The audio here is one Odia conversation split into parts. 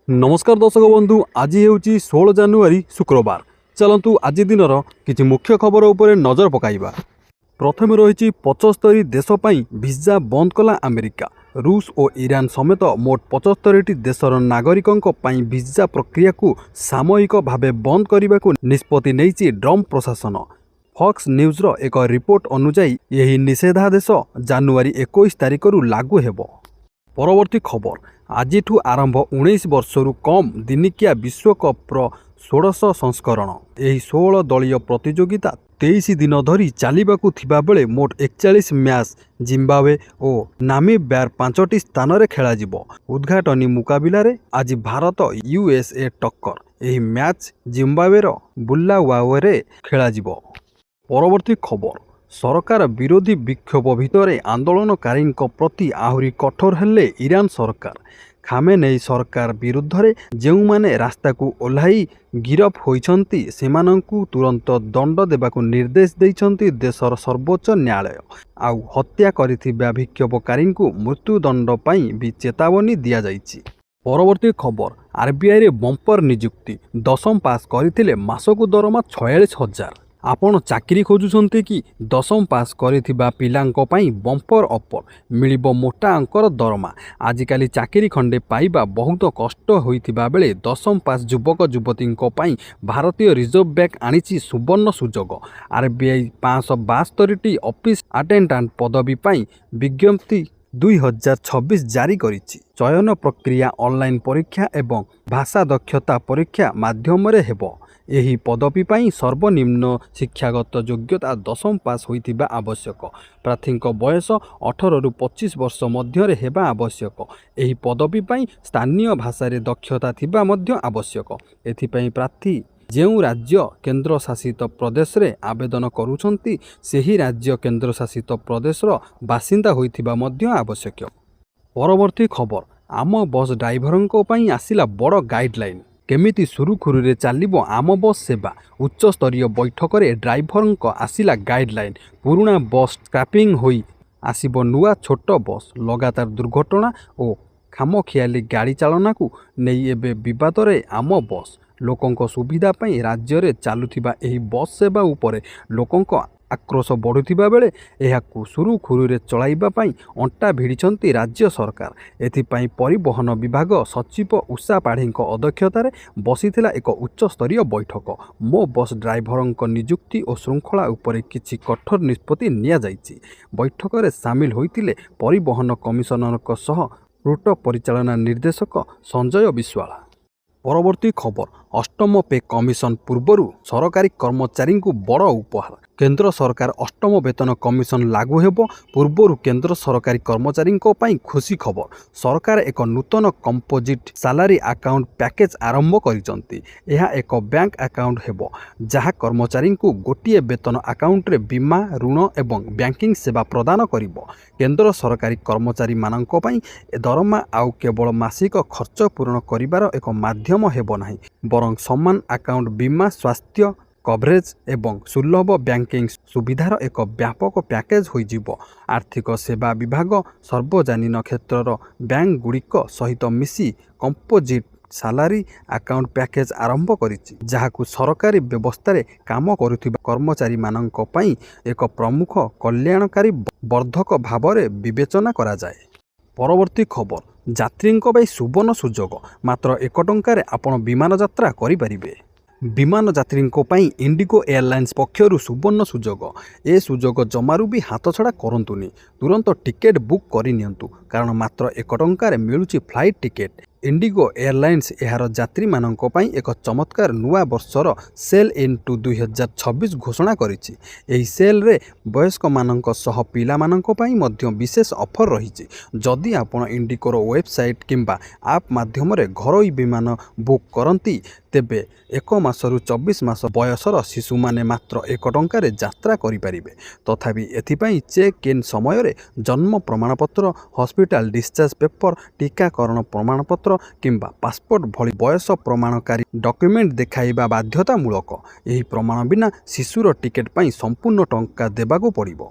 नमस्कार दर्शक बंधु, आज ହେଉଛି 16 ଜାନୁଆରୀ शुक्रवार। चलतु आज दिनर किछि मुख्य खबर उपरे नजर पकाइबा। प्रथमे रही 75 देश पई भिजा बंद कला अमेरिका। रूस और ईरान समेत मोट 75 देशर नागरिकों पई भिजा प्रक्रिया को सामयिक भावे बंद करने को निष्पत्ति नेइछि ट्रंप प्रशासन। फॉक्स न्यूज़र एक रिपोर्ट अनुसार यही निषेधादेश जानुआरी 21 तारिख लागू हेबो। परवर्ती खबर, आज आरंभ 19 वर्षरु कम दिनिकिया विश्वकप्र 16 संस्करण। यही 16 दलीय प्रतियोगिता 23 दिन धरी चलवाकू थिबा बेले मोट 41 मैच जिम्बाब्वे और नामीबियार 5टी स्थान में खेलाजिबो। उद्घाटनी मुकाबिला आज भारत यूएसए टक्कर। यही मैच जिम्बाब्वेर बुलावाओरे खेलाजिबो। परवर्ती खबर, सरकार विरोधी विक्षोभ भितर आंदोलनकारी प्रति आहरी कठोर हेले ईरान सरकार। खामेनेई सरकार विरुद्ध रे जो माने रास्ता को ओह्लाई गिरफ होइछंती सेमानंकु तुरंत दंड देबाकू निर्देश देइछंती देशर सर्वोच्च न्यायालय। आउ हत्या करिथिबा विक्षोभकारी मृत्युदंड पई भी चेतावनी दिया जाइछि। परवर्ती खबर, आरबीआई रे बंपर नियुक्ति। 10म पास करथिले मासकू दरमा 46,000। आपण चाकरी खोजुछंती कि 10म पास करिथिबा पिलांको पई बंपर ऑफर मिलिबो मोटा अंकर दरमा। आजिकाली चाकरी खंडे पाइबा बहुत कष्ट होइथिबा बेले 10म पास युवक युवतींको पई भारतीय रिजर्व बैंक आनिछि सुवर्ण सुजोग। आरबीआई 572टी ऑफिस अटेंडेंट पदवी पई विज्ञप्ति 2026 जारी करिछि। चयन प्रक्रिया ऑनलाइन परीक्षा एवं भाषा दक्षता परीक्षा माध्यम रे हेबो। यही पदवी पई सर्वनिम्न शिक्षागत योग्यता 10म पास होइथिबा आवश्यक। प्रार्थीଙ୍କ बयस 18 रु 25 वर्ष मध्य रे हेबा आवश्यक। यही पदवी पई स्थानीय भाषा रे दक्षता थिबा मध्य आवश्यक। एथि पई प्रार्थी जेउ राज्य केंद्र शासित प्रदेश रे आवेदन करूछंती सेही राज्य केंद्र शासित प्रदेश रो बासिंदा होइथिबा मध्य आवश्यक। परवर्ती खबर, आम बस ड्राइवरଙ୍କ ପାଇଁ आसिला बड़ गाइडलाइन। केमिति सुरुखुरुरे चलिबो आम बस सेवा। उच्च स्तरीय बैठक रे ड्राइवरଙ୍କ आसिला गाइडलाइन। पुराना बस स्क्रैपिंग होई आसिबो नुआ छोट बस। लगातार दुर्घटना और खामखियाली गाड़ी चालना को नहीं एबे विवाद रे आम बस। लोकंको सुविधा पई राज्य रे चालुथिबा एही बस सेवा उपरे लोकंको आक्रोश बढ़ुथिबा बेले एहाकू सुरुखुरुरे चलाइबा पई अंटा भिड़िछंती राज्य सरकार। एथिपाई परिवहन विभाग सचिव उषा पाढ़ीଙ୍କ अध्यक्षतार बसिथिला एक उच्च स्तरीय बैठक। मो बस ड्राइवरଙ୍କ नियुक्ति और श्रृंखला उपरे किछि कठोर निष्पत्ति निया जाइछि। बैठक रे शामिल होइतिले परिवहन कमिशनरଙ୍କ सह रूट परिचालना निर्देशक संजय विश्वाल। परवर्ती खबर, अष्टम पे कमिशन पूर्वरु सरकारी कर्मचारी को बड़ उपहार। केंद्र सरकार अष्टम वेतन कमिशन लागू हेबो। पूर्वरु केंद्र सरकारी कर्मचारी खुशी खबर। सरकार एक नूतन कंपोजिट सैलरी अकाउंट पैकेज आरंभ करिसंती। यह एक बैंक अकाउंट हेबो जहाँ कर्मचारी को गोटिए वेतन अकाउंट रे बीमा ऋण एवं बैंकिंग सेवा प्रदान करिबो। केंद्र सरकारी कर्मचारी मानंको पई दरमा आउ केवल मासिक खर्च पूर्ण करिबार एक माध्यम हेबो नाही, बरं समान अकाउंट बीमा स्वास्थ्य कवरेज एवं सुलभ बैंकिंग सुविधार एक व्यापक पैकेज होइजिबो। आर्थिक सेवा विभाग सार्वजनिक क्षेत्रर बैंक गुड़िक सहित मिसी कंपोजिट सैलरी अकाउंट पैकेज आरंभ करिछि, जहाकू सरकारी व्यवस्था रे काम करुथिबा कर्मचारी मानंक पई एक प्रमुख कल्याणकारी वर्धक भाव रे विवेचना करा जाए। परवर्ती खबर, यात्रीଙ୍କ ପାଇଁ सुवर्ण सुजोग। मात्र 1 टंकारे आपण विमान यात्रा करि परिबे। विमान यात्रीଙ୍କ ପାଇଁ इंडिगो एयरलाइंस पक्षरु सुवर्ण सुजोग। ए सुजोग जमारू भी हाथ छड़ा करंतुनी। तुरंत टिकेट बुक करि नियंतु, कारण मात्र 1 टंकारे मिलुची फ्लाइट टिकेट। इंडिगो एयरलाइंस एहार यात्री मानंको पई एक चमत्कार नुआ वर्षर सेल इनटू 2026 घोषणा करिछि। एही सेल रे वयस्क मानंको सह पिला मानंको पई मध्य विशेष ऑफर रहिछि। जदि आपण इंडिगोर वेबसाइट किंबा आप माध्यम रे घरोई विमान बुक करंती तेबे 1 मासरु 24 मास बयसर शिशु माने मात्र 1 टंकारे यात्रा करि परिबे। तथापि एथिपई चेक इन समय रे जन्म प्रमाणपत्र, हॉस्पिटल डिस्चार्ज पेपर, टीकाकरण प्रमाणपत्र किंबा पासपोर्ट भली बयस प्रमाणकारी डॉक्यूमेंट देखाइबा बाध्यतामूलक। एही प्रमाण बिना शिशुर टिकेट पई संपूर्ण टंका देबाकू पड़िबो।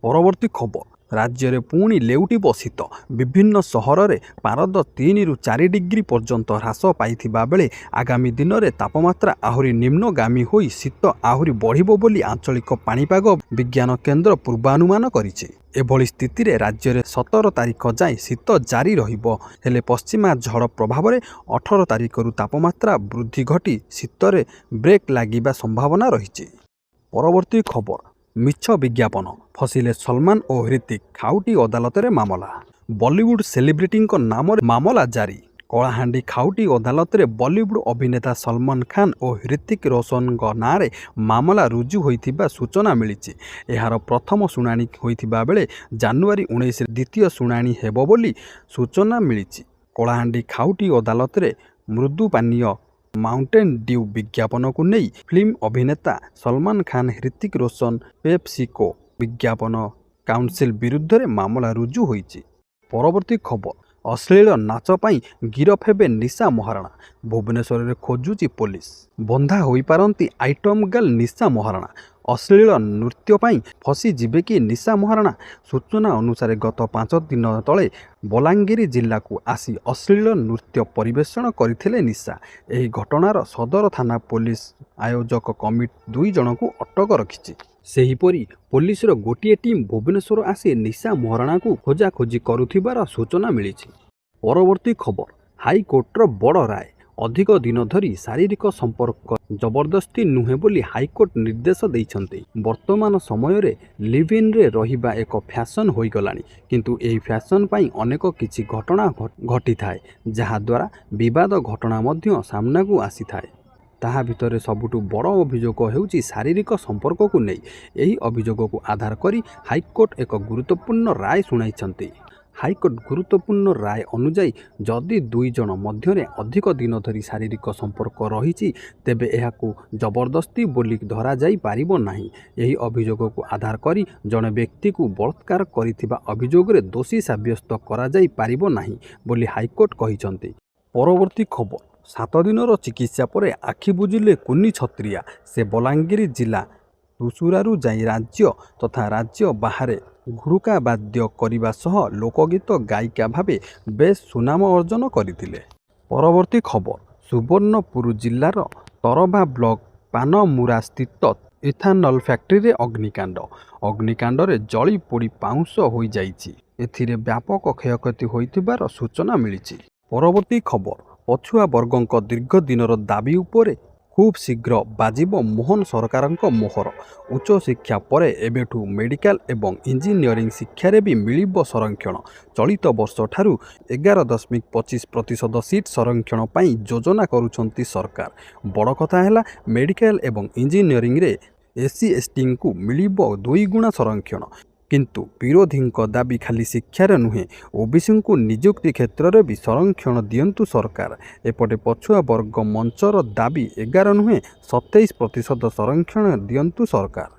परवर्ती खबर, ରାଜ୍ୟରେ ପୁଣି ଲେଉଟିବ ଶୀତ। ବିଭିନ୍ନ ସହରରେ ପାରଦ 3ରୁ 4 ଡିଗ୍ରୀ ପର୍ଯ୍ୟନ୍ତ ହ୍ରାସ ପାଇଥିବା ବେଳେ ଆଗାମୀ ଦିନରେ ତାପମାତ୍ରା ଆହୁରି ନିମ୍ନଗାମୀ ହୋଇ ଶୀତ ଆହୁରି ବଢ଼ିବ ବୋଲି ଆଞ୍ଚଳିକ ପାଣିପାଗ ବିଜ୍ଞାନ କେନ୍ଦ୍ର ପୂର୍ବାନୁମାନ କରିଛି। ଏଭଳି ସ୍ଥିତିରେ ରାଜ୍ୟରେ 17 ତାରିଖ ଯାଏଁ ଶୀତ ଜାରି ରହିବ। ହେଲେ ପଶ୍ଚିମା ଝଡ଼ ପ୍ରଭାବରେ 18 ତାରିଖରୁ ତାପମାତ୍ରା ବୃଦ୍ଧି ଘଟି ଶୀତରେ ବ୍ରେକ୍ ଲାଗିବା ସମ୍ଭାବନା ରହିଛି। ପରବର୍ତ୍ତୀ ଖବର, ମିଛ ବିଜ୍ଞାପନ ଫସିଲେ ସଲମାନ ଓ ହ୍ରିତିକ, ଖାଉଟି ଅଦାଲତରେ ମାମଲା। ବଲିଉଡ୍ ସେଲିବ୍ରିଟିଙ୍କ ନାମରେ ମାମଲା ଜାରି। କଳାହାଣ୍ଡି ଖାଉଟି ଅଦାଲତରେ ବଲିଉଡ୍ ଅଭିନେତା ସଲମାନ ଖାନ୍ ଓ ହ୍ରିତିକ ରୋଶନଙ୍କ ନାଁରେ ମାମଲା ରୁଜୁ ହୋଇଥିବା ସୂଚନା ମିଳିଛି। ଏହାର ପ୍ରଥମ ଶୁଣାଣି ହୋଇଥିବା ବେଳେ ଜାନୁଆରୀ 19ରେ ଦ୍ୱିତୀୟ ଶୁଣାଣି ହେବ ବୋଲି ସୂଚନା ମିଳିଛି। କଳାହାଣ୍ଡି ଖାଉଟି ଅଦାଲତରେ ମୃଦୁ ପାନୀୟ ମାଉଣ୍ଟେନ୍ ଡିଉ ବିଜ୍ଞାପନକୁ ନେଇ ଫିଲ୍ମ ଅଭିନେତା ସଲମାନ ଖାନ୍, ହ୍ରିତିକ ରୋଶନ, ପେପ୍ସିକୋ ବିଜ୍ଞାପନ କାଉନସିଲ ବିରୁଦ୍ଧରେ ମାମଲା ରୁଜୁ ହୋଇଛି। ପରବର୍ତ୍ତୀ ଖବର, ଅଶ୍ଳୀଳ ନାଚ ପାଇଁ ଗିରଫ ହେବେ ନିଶା ମହାରଣା। ଭୁବନେଶ୍ୱରରେ ଖୋଜୁଛି ପୋଲିସ। ବନ୍ଧା ହୋଇପାରନ୍ତି ଆଇଟମ୍ ଗାର୍ଲ ନିଶା ମହାରଣା। ଅଶ୍ଳୀଳ ନୃତ୍ୟ ପାଇଁ ଫସିଯିବେ କି ନିଶା ମହାରଣା? ସୂଚନା ଅନୁସାରେ ଗତ 5 ଦିନ ତଳେ ବଲାଙ୍ଗୀର ଜିଲ୍ଲାକୁ ଆସି ଅଶ୍ଳୀଳ ନୃତ୍ୟ ପରିବେଷଣ କରିଥିଲେ ନିଶା। ଏହି ଘଟଣାର ସଦର ଥାନା ପୋଲିସ ଆୟୋଜକ କମିଟି 2 ଜଣଙ୍କୁ ଅଟକ ରଖିଛି। ସେହିପରି ପୋଲିସର ଗୋଟିଏ ଟିମ୍ ଭୁବନେଶ୍ୱର ଆସି ନିଶା ମହାରଣାକୁ ଖୋଜାଖୋଜି କରୁଥିବାର ସୂଚନା ମିଳିଛି। ପରବର୍ତ୍ତୀ ଖବର, ହାଇକୋର୍ଟର ବଡ଼ ରାୟ। ଅଧିକ ଦିନ ଧରି ଶାରୀରିକ ସମ୍ପର୍କ ଜବରଦସ୍ତି ନୁହେଁ ବୋଲି ହାଇକୋର୍ଟ ନିର୍ଦ୍ଦେଶ ଦେଇଛନ୍ତି। ବର୍ତ୍ତମାନ ସମୟରେ ଲିଭ୍-ଇନ୍ରେ ରହିବା ଏକ ଫ୍ୟାସନ୍ ହୋଇଗଲାଣି। କିନ୍ତୁ ଏହି ଫ୍ୟାସନ୍ ପାଇଁ ଅନେକ କିଛି ଘଟଣା ଘଟିଥାଏ, ଯାହାଦ୍ୱାରା ବିବାଦ ଘଟଣା ମଧ୍ୟ ସାମ୍ନାକୁ ଆସିଥାଏ। ତାହା ଭିତରେ ସବୁଠୁ ବଡ଼ ଅଭିଯୋଗ ହେଉଛି ଶାରୀରିକ ସମ୍ପର୍କକୁ ନେଇ। ଏହି ଅଭିଯୋଗକୁ ଆଧାର କରି ହାଇକୋର୍ଟ ଏକ ଗୁରୁତ୍ୱପୂର୍ଣ୍ଣ ରାୟ ଶୁଣାଇଛନ୍ତି। ହାଇକୋର୍ଟ ଗୁରୁତ୍ୱପୂର୍ଣ୍ଣ ରାୟ ଅନୁଯାୟୀ ଯଦି 2 ଜଣ ମଧ୍ୟରେ ଅଧିକ ଦିନ ଧରି ଶାରୀରିକ ସମ୍ପର୍କ ରହିଛି, ତେବେ ଏହାକୁ ଜବରଦସ୍ତି ବୋଲି ଧରାଯାଇ ପାରିବ ନାହିଁ। ଏହି ଅଭିଯୋଗକୁ ଆଧାର କରି ଜଣେ ବ୍ୟକ୍ତିକୁ ବଳାତ୍କାର କରିଥିବା ଅଭିଯୋଗରେ ଦୋଷୀ ସାବ୍ୟସ୍ତ କରାଯାଇ ପାରିବ ନାହିଁ ବୋଲି ହାଇକୋର୍ଟ କହିଛନ୍ତି। ପରବର୍ତ୍ତୀ ଖବର, 7 ଦିନର ଚିକିତ୍ସା ପରେ ଆଖି ବୁଜିଲେ କୁନି ଛତ୍ରିଆ। ସେ ବଲାଙ୍ଗୀର ଜିଲ୍ଲା ତୁଷୁରାରୁ ଯାଇ ରାଜ୍ୟ ତଥା ରାଜ୍ୟ ବାହାରେ ଘୁଡ଼ୁକା ବାଦ୍ୟ କରିବା ସହ ଲୋକଗୀତ ଗାୟିକା ଭାବେ ବେଶ୍ ସୁନାମ ଅର୍ଜନ କରିଥିଲେ। ପରବର୍ତ୍ତୀ ଖବର, ସୁବର୍ଣ୍ଣପୁର ଜିଲ୍ଲାର ତରଭା ବ୍ଲକ ପାନମୁରା ସ୍ଥିତ ଇଥାନଲ ଫ୍ୟାକ୍ଟ୍ରିରେ ଅଗ୍ନିକାଣ୍ଡ। ଅଗ୍ନିକାଣ୍ଡରେ ଜଳି ପୋଡ଼ି ପାଉଁଶ ହୋଇଯାଇଛି। ଏଥିରେ ବ୍ୟାପକ କ୍ଷୟକ୍ଷତି ହୋଇଥିବାର ସୂଚନା ମିଳିଛି। ପରବର୍ତ୍ତୀ ଖବର, ପଛୁଆ ବର୍ଗଙ୍କ ଦୀର୍ଘ ଦିନର ଦାବି ଉପରେ ଖୁବ୍ ଶୀଘ୍ର ବାଜିବ ମୋହନ ସରକାରଙ୍କ ମୋହର। ଉଚ୍ଚଶିକ୍ଷା ପରେ ଏବେଠୁ ମେଡିକାଲ ଏବଂ ଇଞ୍ଜିନିୟରିଂ ଶିକ୍ଷାରେ ବି ମିଳିବ ସଂରକ୍ଷଣ। ଚଳିତ ବର୍ଷଠାରୁ 11.25% ସିଟ୍ ସଂରକ୍ଷଣ ପାଇଁ ଯୋଜନା କରୁଛନ୍ତି ସରକାର। ବଡ଼ କଥା ହେଲା, ମେଡିକାଲ ଏବଂ ଇଞ୍ଜିନିୟରିଂରେ SC/STଙ୍କୁ ମିଳିବ 2 ଗୁଣା ସଂରକ୍ଷଣ। କିନ୍ତୁ ବିରୋଧୀଙ୍କ ଦାବି ଖାଲି ଶିକ୍ଷାରେ ନୁହେଁ, OBCଙ୍କୁ ନିଯୁକ୍ତି କ୍ଷେତ୍ରରେ ବି ସଂରକ୍ଷଣ ଦିଅନ୍ତୁ ସରକାର। ଏପଟେ ପଛୁଆ ବର୍ଗ ମଞ୍ଚର ଦାବି 11 ନୁହେଁ 27% ସଂରକ୍ଷଣ ଦିଅନ୍ତୁ ସରକାର।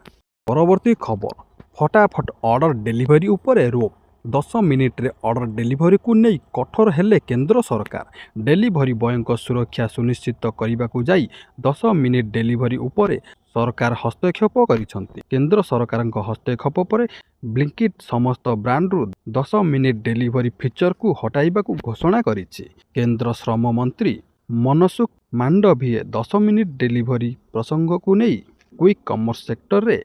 ପରବର୍ତ୍ତୀ ଖବର, ଫଟାଫଟ ଅର୍ଡର ଡେଲିଭରି ଉପରେ ରୋକ୍। 10 ମିନିଟରେ ଅର୍ଡର ଡେଲିଭରିକୁ ନେଇ କଠୋର ହେଲେ କେନ୍ଦ୍ର ସରକାର। ଡେଲିଭରି ବୟଙ୍କ ସୁରକ୍ଷା ସୁନିଶ୍ଚିତ କରିବାକୁ ଯାଇ 10 ମିନିଟ ଡେଲିଭରି ଉପରେ ସରକାର ହସ୍ତକ୍ଷେପ କରିଛନ୍ତି। କେନ୍ଦ୍ର ସରକାରଙ୍କ ହସ୍ତକ୍ଷେପ ପରେ ବ୍ଲିଙ୍କିଟ୍ ସମସ୍ତ ବ୍ରାଣ୍ଡରୁ 10 ମିନିଟ ଡେଲିଭରି ଫିଚରକୁ ହଟାଇବାକୁ ଘୋଷଣା କରିଛି। କେନ୍ଦ୍ର ଶ୍ରମ ମନ୍ତ୍ରୀ ମନସୁଖ ମାଣ୍ଡଭିୟ 10 ମିନିଟ ଡେଲିଭରି ପ୍ରସଙ୍ଗକୁ ନେଇ କ୍ୱିକ୍ କମର୍ସ ସେକ୍ଟରରେ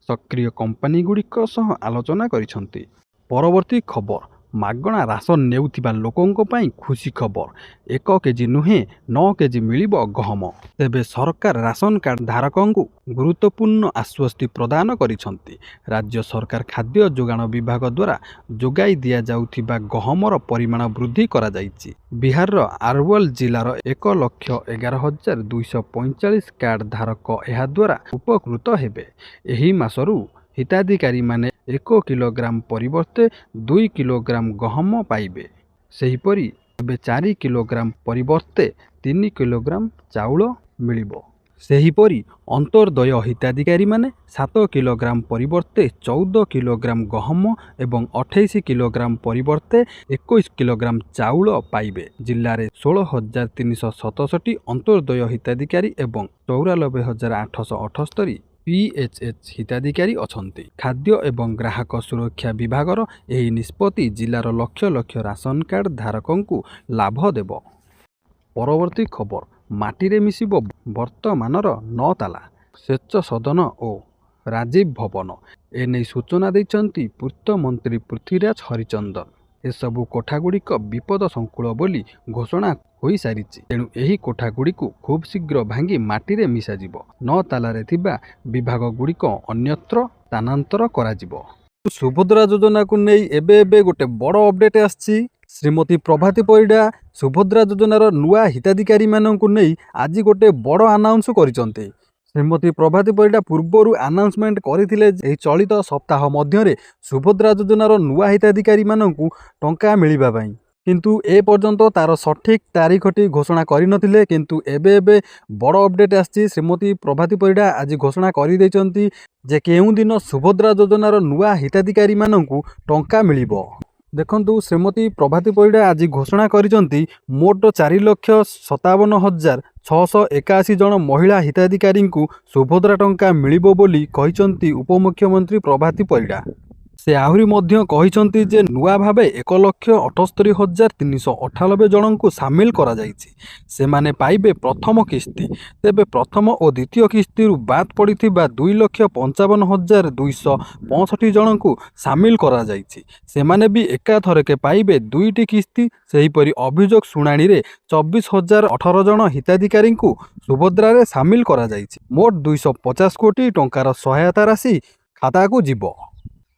ସକ୍ରିୟ କମ୍ପାନୀଗୁଡ଼ିକ ସହ ଆଲୋଚନା କରିଛନ୍ତି। ପରବର୍ତ୍ତୀ ଖବର, ମାଗଣା ରାସନ ନେଉଥିବା ଲୋକଙ୍କ ପାଇଁ ଖୁସି ଖବର। 1 କେଜି ନୁହେଁ 9 କେଜି ମିଳିବ ଗହମ। ତେବେ ସରକାର ରାସନ କାର୍ଡ ଧାରକଙ୍କୁ ଗୁରୁତ୍ୱପୂର୍ଣ୍ଣ ଆଶ୍ୱସ୍ତି ପ୍ରଦାନ କରିଛନ୍ତି। ରାଜ୍ୟ ସରକାର ଖାଦ୍ୟ ଯୋଗାଣ ବିଭାଗ ଦ୍ୱାରା ଯୋଗାଇ ଦିଆଯାଉଥିବା ଗହମର ପରିମାଣ ବୃଦ୍ଧି କରାଯାଇଛି। ବିହାରର ଆରୱଲ ଜିଲ୍ଲାର 1,11,245 କାର୍ଡ ଧାରକ ଏହାଦ୍ୱାରା ଉପକୃତ ହେବେ। ଏହି ମାସରୁ ହିତାଧିକାରୀମାନେ 1 କିଲୋଗ୍ରାମ ପରିବର୍ତ୍ତେ 2 କିଲୋଗ୍ରାମ ଗହମ ପାଇବେ। ସେହିପରି ଏବେ 4 କିଲୋଗ୍ରାମ ପରିବର୍ତ୍ତେ 3 କିଲୋଗ୍ରାମ ଚାଉଳ ମିଳିବ। ସେହିପରି ଅନ୍ତର୍ଦୟ ହିତାଧିକାରୀମାନେ 7 କିଲୋଗ୍ରାମ ପରିବର୍ତ୍ତେ 14 କିଲୋଗ୍ରାମ ଗହମ ଏବଂ 28 କିଲୋଗ୍ରାମ ପରିବର୍ତ୍ତେ 21 କିଲୋଗ୍ରାମ ଚାଉଳ ପାଇବେ। ଜିଲ୍ଲାରେ 16,367 ଅନ୍ତର୍ଦୟ ହିତାଧିକାରୀ ଏବଂ 94,878 PHS ହିତାଧିକାରୀ ଅଛନ୍ତି। ଖାଦ୍ୟ ଏବଂ ଗ୍ରାହକ ସୁରକ୍ଷା ବିଭାଗର ଏହି ନିଷ୍ପତ୍ତି ଜିଲ୍ଲାର ଲକ୍ଷ ଲକ୍ଷ ରାସନ କାର୍ଡ ଧାରକଙ୍କୁ ଲାଭ ଦେବ। ପରବର୍ତ୍ତୀ ଖବର, ମାଟିରେ ମିଶିବ ବର୍ତ୍ତମାନର 9 ତାଲା ସେଚ ସଦନ ଓ ରାଜୀବ ଭବନ। ଏନେଇ ସୂଚନା ଦେଇଛନ୍ତି ପୂର୍ତ୍ତମନ୍ତ୍ରୀ ପୃଥ୍ୱୀରାଜ ହରିଚନ୍ଦନ। ଏସବୁ କୋଠାଗୁଡ଼ିକ ବିପଦ ସଂକୁଳ ବୋଲି ଘୋଷଣା ହୋଇସାରିଛି। ତେଣୁ ଏହି କୋଠାଗୁଡ଼ିକୁ ଖୁବ୍ ଶୀଘ୍ର ଭାଙ୍ଗି ମାଟିରେ ମିଶାଯିବ। 9 ତାଲାରେ ଥିବା ବିଭାଗଗୁଡ଼ିକ ଅନ୍ୟତ୍ର ସ୍ଥାନାନ୍ତର କରାଯିବ। ସୁଭଦ୍ରା ଯୋଜନାକୁ ନେଇ ଏବେ ଗୋଟେ ବଡ଼ ଅପଡେଟ୍ ଆସିଛି। ଶ୍ରୀମତୀ ପ୍ରଭାତୀ ପରିଡ଼ା ସୁଭଦ୍ରା ଯୋଜନାର ନୂଆ ହିତାଧିକାରୀମାନଙ୍କୁ ନେଇ ଆଜି ଗୋଟେ ବଡ଼ ଆନାଉନ୍ସ କରିଛନ୍ତି। ଶ୍ରୀମତୀ ପ୍ରଭାତୀ ପରିଡ଼ା ପୂର୍ବରୁ ଆନାଉନ୍ସମେଣ୍ଟ କରିଥିଲେ ଏହି ଚଳିତ ସପ୍ତାହ ମଧ୍ୟରେ ସୁଭଦ୍ରା ଯୋଜନାର ନୂଆ ହିତାଧିକାରୀମାନଙ୍କୁ ଟଙ୍କା ମିଳିବା ପାଇଁ, କିନ୍ତୁ ଏପର୍ଯ୍ୟନ୍ତ ତାର ସଠିକ୍ ତାରିଖଟି ଘୋଷଣା କରିନଥିଲେ। କିନ୍ତୁ ଏବେ ବଡ଼ ଅପଡେଟ୍ ଆସିଛି। ଶ୍ରୀମତୀ ପ୍ରଭାତୀ ପରିଡ଼ା ଆଜି ଘୋଷଣା କରିଦେଇଛନ୍ତି ଯେ କେଉଁଦିନ ସୁଭଦ୍ରା ଯୋଜନାର ନୂଆ ହିତାଧିକାରୀମାନଙ୍କୁ ଟଙ୍କା ମିଳିବ। ଦେଖନ୍ତୁ, ଶ୍ରୀମତୀ ପ୍ରଭାତୀ ପରିଡ଼ା ଆଜି ଘୋଷଣା କରିଛନ୍ତି ମୋଟ 4,57,681 ଜଣ ମହିଳା ହିତାଧିକାରୀଙ୍କୁ ସୁଭଦ୍ରା ଟଙ୍କା ମିଳିବ ବୋଲି କହିଛନ୍ତି ଉପମୁଖ୍ୟମନ୍ତ୍ରୀ ପ୍ରଭାତୀ ପରିଡ଼ା। ସେ ଆହୁରି ମଧ୍ୟ କହିଛନ୍ତି ଯେ ନୂଆ ଭାବେ 1,78,398 ଜଣଙ୍କୁ ସାମିଲ କରାଯାଇଛି। ସେମାନେ ପାଇବେ ପ୍ରଥମ କିସ୍ତି। ତେବେ ପ୍ରଥମ ଓ ଦ୍ୱିତୀୟ କିସ୍ତିରୁ ବାଦ୍ ପଡ଼ିଥିବା 2,55,265 ଜଣଙ୍କୁ ସାମିଲ କରାଯାଇଛି। ସେମାନେ ବି ଏକାଥରକେ ପାଇବେ 2ଟି କିସ୍ତି। ସେହିପରି ଅଭିଯୋଗ ଶୁଣାଣିରେ 24,018 ଜଣ ହିତାଧିକାରୀଙ୍କୁ ସୁଭଦ୍ରାରେ ସାମିଲ କରାଯାଇଛି। ମୋଟ 250 କୋଟି ଟଙ୍କାର ସହାୟତା ରାଶି ଖାତାକୁ ଯିବ।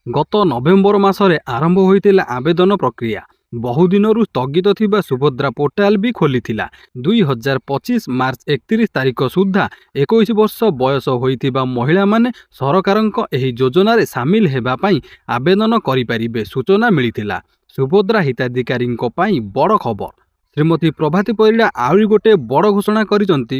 ଗତ ନଭେମ୍ବର ମାସରେ ଆରମ୍ଭ ହୋଇଥିଲା ଆବେଦନ ପ୍ରକ୍ରିୟା। ବହୁଦିନରୁ ସ୍ଥଗିତ ଥିବା ସୁଭଦ୍ରା ପୋର୍ଟାଲ ବି ଖୋଲିଥିଲା। 2025 ମାର୍ଚ୍ଚ 31 ତାରିଖ ସୁଦ୍ଧା 21 ବର୍ଷ ବୟସ ହୋଇଥିବା ମହିଳାମାନେ ସରକାରଙ୍କ ଏହି ଯୋଜନାରେ ସାମିଲ ହେବା ପାଇଁ ଆବେଦନ କରିପାରିବେ ସୂଚନା ମିଳିଥିଲା। ସୁଭଦ୍ରା ହିତାଧିକାରୀଙ୍କ ପାଇଁ ବଡ଼ ଖବର। ଶ୍ରୀମତୀ ପ୍ରଭାତୀ ପରିଡ଼ା ଆହୁରି ଗୋଟେ ବଡ଼ ଘୋଷଣା କରିଛନ୍ତି।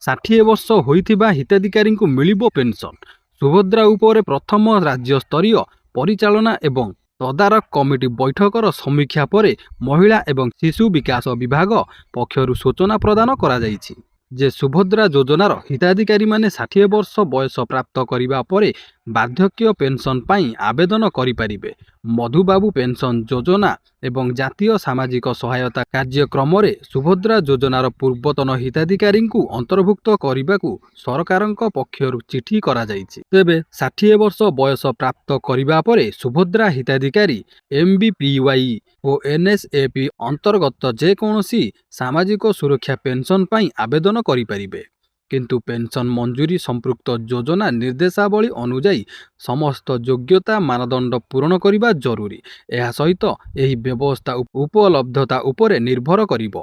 60 ବର୍ଷ ହୋଇଥିବା ହିତାଧିକାରୀଙ୍କୁ ମିଳିବ ପେନସନ। ସୁଭଦ୍ରା ଉପରେ ପ୍ରଥମ ରାଜ୍ୟସ୍ତରୀୟ ପରିଚାଳନା ଏବଂ ତଦାରଖ କମିଟି ବୈଠକର ସମୀକ୍ଷା ପରେ ମହିଳା ଏବଂ ଶିଶୁ ବିକାଶ ବିଭାଗ ପକ୍ଷରୁ ସୂଚନା ପ୍ରଦାନ କରାଯାଇଛି ଯେ ସୁଭଦ୍ରା ଯୋଜନାର ହିତାଧିକାରୀମାନେ 60 ବର୍ଷ ବୟସ ପ୍ରାପ୍ତ କରିବା ପରେ ବାର୍ଦ୍ଧକ୍ୟ ପେନସନ ପାଇଁ ଆବେଦନ କରିପାରିବେ। ମଧୁବାବୁ ପେନସନ ଯୋଜନା ଏବଂ ଜାତୀୟ ସାମାଜିକ ସହାୟତା କାର୍ଯ୍ୟକ୍ରମରେ ସୁଭଦ୍ରା ଯୋଜନାର ପୂର୍ବତନ ହିତାଧିକାରୀଙ୍କୁ ଅନ୍ତର୍ଭୁକ୍ତ କରିବାକୁ ସରକାରଙ୍କ ପକ୍ଷରୁ ଚିଠି କରାଯାଇଛି। ତେବେ 60 ବର୍ଷ ବୟସ ପ୍ରାପ୍ତ କରିବା ପରେ ସୁଭଦ୍ରା ହିତାଧିକାରୀ MBPY ଓ NSAP ଅନ୍ତର୍ଗତ ଯେକୌଣସି ସାମାଜିକ ସୁରକ୍ଷା ପେନସନ ପାଇଁ ଆବେଦନ କରିପାରିବେ। କିନ୍ତୁ ପେନସନ ମଞ୍ଜୁରୀ ସମ୍ପୃକ୍ତ ଯୋଜନା ନିର୍ଦ୍ଦେଶାବଳୀ ଅନୁଯାୟୀ ସମସ୍ତ ଯୋଗ୍ୟତା ମାନଦଣ୍ଡ ପୂରଣ କରିବା ଜରୁରୀ। ଏହା ସହିତ ଏହି ବ୍ୟବସ୍ଥା ଉପଲବ୍ଧତା ଉପରେ ନିର୍ଭର କରିବ।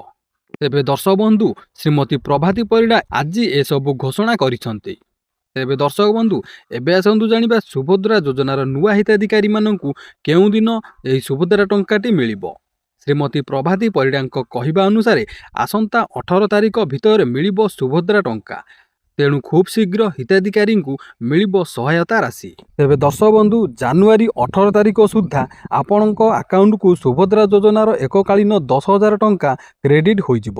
ତେବେ ଦର୍ଶକ ବନ୍ଧୁ, ଶ୍ରୀମତୀ ପ୍ରଭାତୀ ପରିଡ଼ା ଆଜି ଏସବୁ ଘୋଷଣା କରିଛନ୍ତି। ତେବେ ଦର୍ଶକ ବନ୍ଧୁ, ଏବେ ଆସନ୍ତୁ ଜାଣିବା ସୁଭଦ୍ରା ଯୋଜନାର ନୂଆ ହିତାଧିକାରୀମାନଙ୍କୁ କେଉଁଦିନ ଏହି ସୁଭଦ୍ରା ଟଙ୍କାଟି ମିଳିବ। ଶ୍ରୀମତୀ ପ୍ରଭାତୀ ପରିଡ଼ାଙ୍କ କହିବା ଅନୁସାରେ ଆସନ୍ତା 18 ତାରିଖ ଭିତରେ ମିଳିବ ସୁଭଦ୍ରା ଟଙ୍କା। ତେଣୁ ଖୁବ୍ ଶୀଘ୍ର ହିତାଧିକାରୀଙ୍କୁ ମିଳିବ ସହାୟତା ରାଶି। ତେବେ ଦର୍ଶକ ବନ୍ଧୁ, ଜାନୁଆରୀ 18 ତାରିଖ ସୁଦ୍ଧା ଆପଣଙ୍କ ଆକାଉଣ୍ଟକୁ ସୁଭଦ୍ରା ଯୋଜନାର ଏକକାଳୀନ 10,000 ଟଙ୍କା କ୍ରେଡିଟ୍ ହୋଇଯିବ।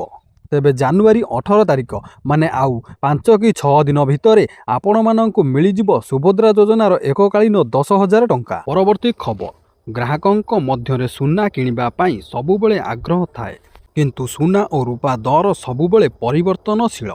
ତେବେ ଜାନୁଆରୀ 18 ତାରିଖ ମାନେ ଆଉ 5 କି 6 ଦିନ ଭିତରେ ଆପଣମାନଙ୍କୁ ମିଳିଯିବ ସୁଭଦ୍ରା ଯୋଜନାର ଏକକାଳୀନ 10,000 ଟଙ୍କା। ପରବର୍ତ୍ତୀ ଖବର, ଗ୍ରାହକଙ୍କ ମଧ୍ୟରେ ସୁନା କିଣିବା ପାଇଁ ସବୁବେଳେ ଆଗ୍ରହ ଥାଏ, କିନ୍ତୁ ସୁନା ଓ ରୂପା ଦର ସବୁବେଳେ ପରିବର୍ତ୍ତନଶୀଳ।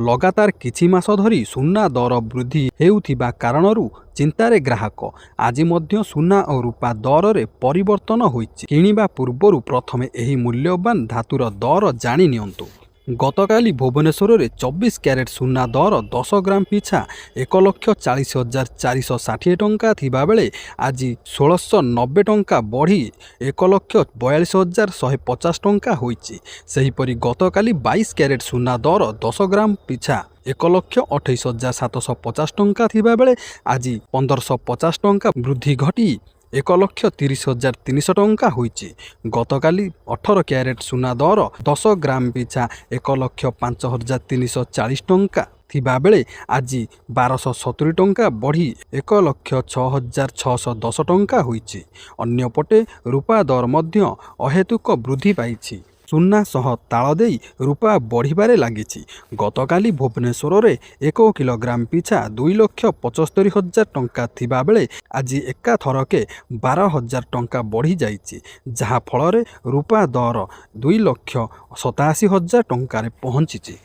ଲଗାତାର କିଛି ମାସ ଧରି ସୁନା ଦର ବୃଦ୍ଧି ହେଉଥିବା କାରଣରୁ ଚିନ୍ତାରେ ଗ୍ରାହକ। ଆଜି ମଧ୍ୟ ସୁନା ଓ ରୂପା ଦରରେ ପରିବର୍ତ୍ତନ ହୋଇଛି। କିଣିବା ପୂର୍ବରୁ ପ୍ରଥମେ ଏହି ମୂଲ୍ୟବାନ ଧାତୁର ଦର ଜାଣି ନିଅନ୍ତୁ। ଗତକାଲି ଭୁବନେଶ୍ୱରରେ 24 କ୍ୟାରେଟ୍ ସୁନା ଦର 10 ଗ୍ରାମ ପିଛା 1,40,460 ଟଙ୍କା ଥିବାବେଳେ ଆଜି 1,690 ଟଙ୍କା ବଢ଼ି 1,42,150 ଟଙ୍କା ହୋଇଛି। ସେହିପରି ଗତକାଲି 22 କ୍ୟାରେଟ୍ ସୁନା ଦର 10 ଗ୍ରାମ ପିଛା 1,28,750 ଟଙ୍କା ଥିବାବେଳେ ଆଜି 1,550 ଟଙ୍କା ବୃଦ୍ଧି ଘଟି 1,30,300 ଟଙ୍କା ହୋଇଛି। ଗତକାଲି 18 କ୍ୟାରେଟ୍ ସୁନା ଦର 10 ଗ୍ରାମ ପିଛା 1,05,340 ଟଙ୍କା ଥିବାବେଳେ ଆଜି 1,270 ଟଙ୍କା ବଢ଼ି 1,06,610 ଟଙ୍କା ହୋଇଛି। ଅନ୍ୟପଟେ ରୂପା ଦର ମଧ୍ୟ ଅହେତୁକ ବୃଦ୍ଧି ପାଇଛି। ସୁନା ସହ ତାଳ ଦେଇ ରୂପା ବଢ଼ିବାରେ ଲାଗିଛି। ଗତକାଲି ଭୁବନେଶ୍ୱରରେ 1 କିଲୋଗ୍ରାମ ପିଛା 2,75,000 ଟଙ୍କା ଥିବାବେଳେ ଆଜି ଏକାଥରକେ 12,000 ଟଙ୍କା ବଢ଼ିଯାଇଛି, ଯାହାଫଳରେ ରୂପା ଦର 2,87,000 ଟଙ୍କାରେ ପହଞ୍ଚିଛି।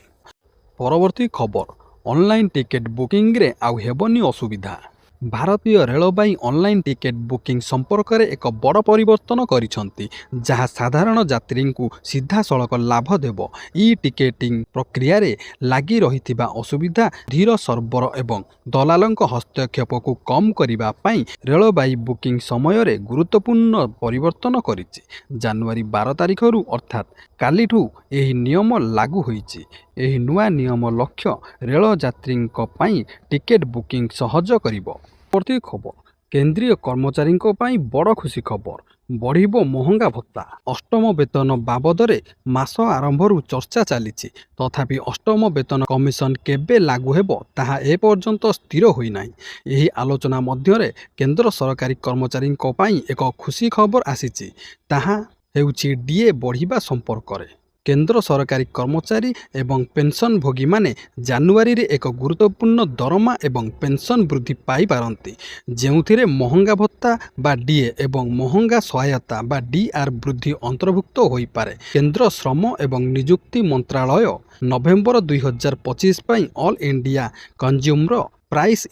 ପରବର୍ତ୍ତୀ ଖବର, ଅନଲାଇନ୍ ଟିକେଟ୍ ବୁକିଂରେ ଆଉ ହେବନି ଅସୁବିଧା। ଭାରତୀୟ ରେଳବାଇ ଅନଲାଇନ୍ ଟିକେଟ୍ ବୁକିଂ ସମ୍ପର୍କରେ ଏକ ବଡ଼ ପରିବର୍ତ୍ତନ କରିଛନ୍ତି, ଯାହା ସାଧାରଣ ଯାତ୍ରୀଙ୍କୁ ସିଧାସଳଖ ଲାଭ ଦେବ। ଇ-ଟିକେଟିଂ ପ୍ରକ୍ରିୟାରେ ଲାଗି ରହିଥିବା ଅସୁବିଧା, ଧୀର ସର୍ଭର ଏବଂ ଦଲାଲଙ୍କ ହସ୍ତକ୍ଷେପକୁ କମ୍ କରିବା ପାଇଁ ରେଳବାଇ ବୁକିଂ ସମୟରେ ଗୁରୁତ୍ୱପୂର୍ଣ୍ଣ ପରିବର୍ତ୍ତନ କରିଛି। ଜାନୁଆରୀ 12 ତାରିଖରୁ ଅର୍ଥାତ୍ କାଲିଠୁ ଏହି ନିୟମ ଲାଗୁ ହୋଇଛି। ଏହି ନୂଆ ନିୟମ ଲକ୍ଷ୍ୟ ରେଳ ଯାତ୍ରୀଙ୍କ ପାଇଁ ଟିକେଟ୍ ବୁକିଂ ସହଜ କରିବ। ପରବର୍ତ୍ତୀ ଖବର, କେନ୍ଦ୍ରୀୟ କର୍ମଚାରୀଙ୍କ ପାଇଁ ବଡ଼ ଖୁସି ଖବର, ବଢ଼ିବ ମହଙ୍ଗା ଭତ୍ତା। ଅଷ୍ଟମ ବେତନ ବାବଦରେ ମାସ ଆରମ୍ଭରୁ ଚର୍ଚ୍ଚା ଚାଲିଛି। ତଥାପି ଅଷ୍ଟମ ବେତନ କମିଶନ କେବେ ଲାଗୁ ହେବ ତାହା ଏପର୍ଯ୍ୟନ୍ତ ସ୍ଥିର ହୋଇନାହିଁ। ଏହି ଆଲୋଚନା ମଧ୍ୟରେ କେନ୍ଦ୍ର ସରକାରୀ କର୍ମଚାରୀଙ୍କ ପାଇଁ ଏକ ଖୁସି ଖବର ଆସିଛି। ତାହା ହେଉଛି ଡିଏ ବଢ଼ିବା ସମ୍ପର୍କରେ। କେନ୍ଦ୍ର ସରକାରୀ କର୍ମଚାରୀ ଏବଂ ପେନ୍ସନଭୋଗୀମାନେ ଜାନୁଆରୀରେ ଏକ ଗୁରୁତ୍ୱପୂର୍ଣ୍ଣ ଦରମା ଏବଂ ପେନ୍ସନ୍ ବୃଦ୍ଧି ପାଇପାରନ୍ତି, ଯେଉଁଥିରେ ମହଙ୍ଗା ଭତ୍ତା ବା ଡିଏ ଏବଂ ମହଙ୍ଗା ସହାୟତା ବା ଡିଆର୍ ବୃଦ୍ଧି ଅନ୍ତର୍ଭୁକ୍ତ ହୋଇପାରେ। କେନ୍ଦ୍ର ଶ୍ରମ ଏବଂ ନିଯୁକ୍ତି ମନ୍ତ୍ରାଳୟ ନଭେମ୍ବର 2025 ପାଇଁ all India consumer price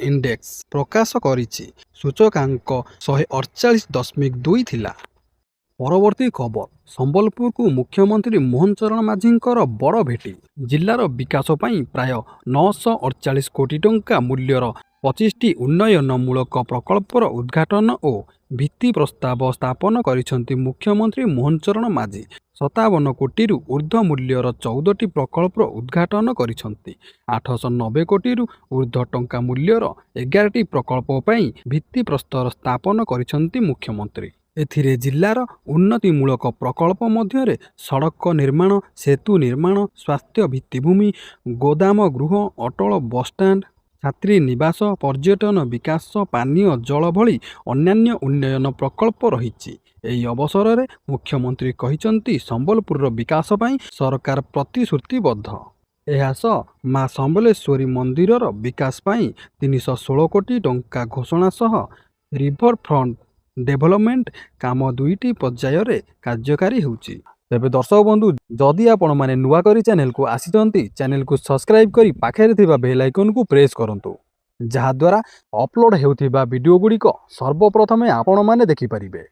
index ପ୍ରକାଶ କରିଛି। ସୂଚକାଙ୍କ 148.2 ଥିଲା। ପରବର୍ତ୍ତୀ ଖବର, ସମ୍ବଲପୁରକୁ ମୁଖ୍ୟମନ୍ତ୍ରୀ ମୋହନ ଚରଣ ମାଝୀଙ୍କର ବଡ଼ ଭେଟି। ଜିଲ୍ଲାର ବିକାଶ ପାଇଁ ପ୍ରାୟ 948 କୋଟି ଟଙ୍କା ମୂଲ୍ୟର 25ଟି ଉନ୍ନୟନମୂଳକ ପ୍ରକଳ୍ପର ଉଦ୍ଘାଟନ ଓ ଭିତ୍ତିପ୍ରସ୍ତର ସ୍ଥାପନ କରିଛନ୍ତି ମୁଖ୍ୟମନ୍ତ୍ରୀ ମୋହନ ଚରଣ ମାଝୀ। 57 କୋଟିରୁ ଉର୍ଦ୍ଧ୍ୱ ମୂଲ୍ୟର 14ଟି ପ୍ରକଳ୍ପର ଉଦ୍ଘାଟନ କରିଛନ୍ତି। 890 କୋଟିରୁ ଉର୍ଦ୍ଧ୍ୱ ଟଙ୍କା ମୂଲ୍ୟର 11ଟି ପ୍ରକଳ୍ପ ପାଇଁ ଭିତ୍ତିପ୍ରସ୍ତର ସ୍ଥାପନ କରିଛନ୍ତି ମୁଖ୍ୟମନ୍ତ୍ରୀ। ଏଥିରେ ଜିଲ୍ଲାର ଉନ୍ନତିମୂଳକ ପ୍ରକଳ୍ପ ମଧ୍ୟରେ ସଡ଼କ ନିର୍ମାଣ, ସେତୁ ନିର୍ମାଣ, ସ୍ୱାସ୍ଥ୍ୟ ଭିତ୍ତିଭୂମି, ଗୋଦାମ ଗୃହ, ଅଟଳ ବସ୍ଷ୍ଟାଣ୍ଡ, ଛାତ୍ରୀ ନିବାସ, ପର୍ଯ୍ୟଟନ ବିକାଶ, ପାନୀୟ ଜଳ ଭଳି ଅନ୍ୟାନ୍ୟ ଉନ୍ନୟନ ପ୍ରକଳ୍ପ ରହିଛି। ଏହି ଅବସରରେ ମୁଖ୍ୟମନ୍ତ୍ରୀ କହିଛନ୍ତି, ସମ୍ବଲପୁରର ବିକାଶ ପାଇଁ ସରକାର ପ୍ରତିଶ୍ରୁତିବଦ୍ଧ। ଏହା ସହ ମା ସମ୍ବଲେଶ୍ୱରୀ ମନ୍ଦିରର ବିକାଶ ପାଇଁ 316 କୋଟି ଟଙ୍କା ଘୋଷଣା ସହ ରିଭର ଫ୍ରଣ୍ଟ ଡେଭଲପମେଣ୍ଟ କାମ 2ଟି ପର୍ଯ୍ୟାୟରେ କାର୍ଯ୍ୟକାରୀ ହେଉଛି। ତେବେ ଦର୍ଶକ ବନ୍ଧୁ, ଯଦି ଆପଣମାନେ ନୂଆ କରି ଚ୍ୟାନେଲକୁ ଆସିଛନ୍ତି, ଚ୍ୟାନେଲକୁ ସବସ୍କ୍ରାଇବ୍ କରି ପାଖରେ ଥିବା ବେଲ୍ ଆଇକନକୁ ପ୍ରେସ୍ କରନ୍ତୁ, ଯାହାଦ୍ୱାରା ଅପଲୋଡ଼ ହେଉଥିବା ଭିଡ଼ିଓ ଗୁଡ଼ିକ ସର୍ବପ୍ରଥମେ ଆପଣମାନେ ଦେଖିପାରିବେ।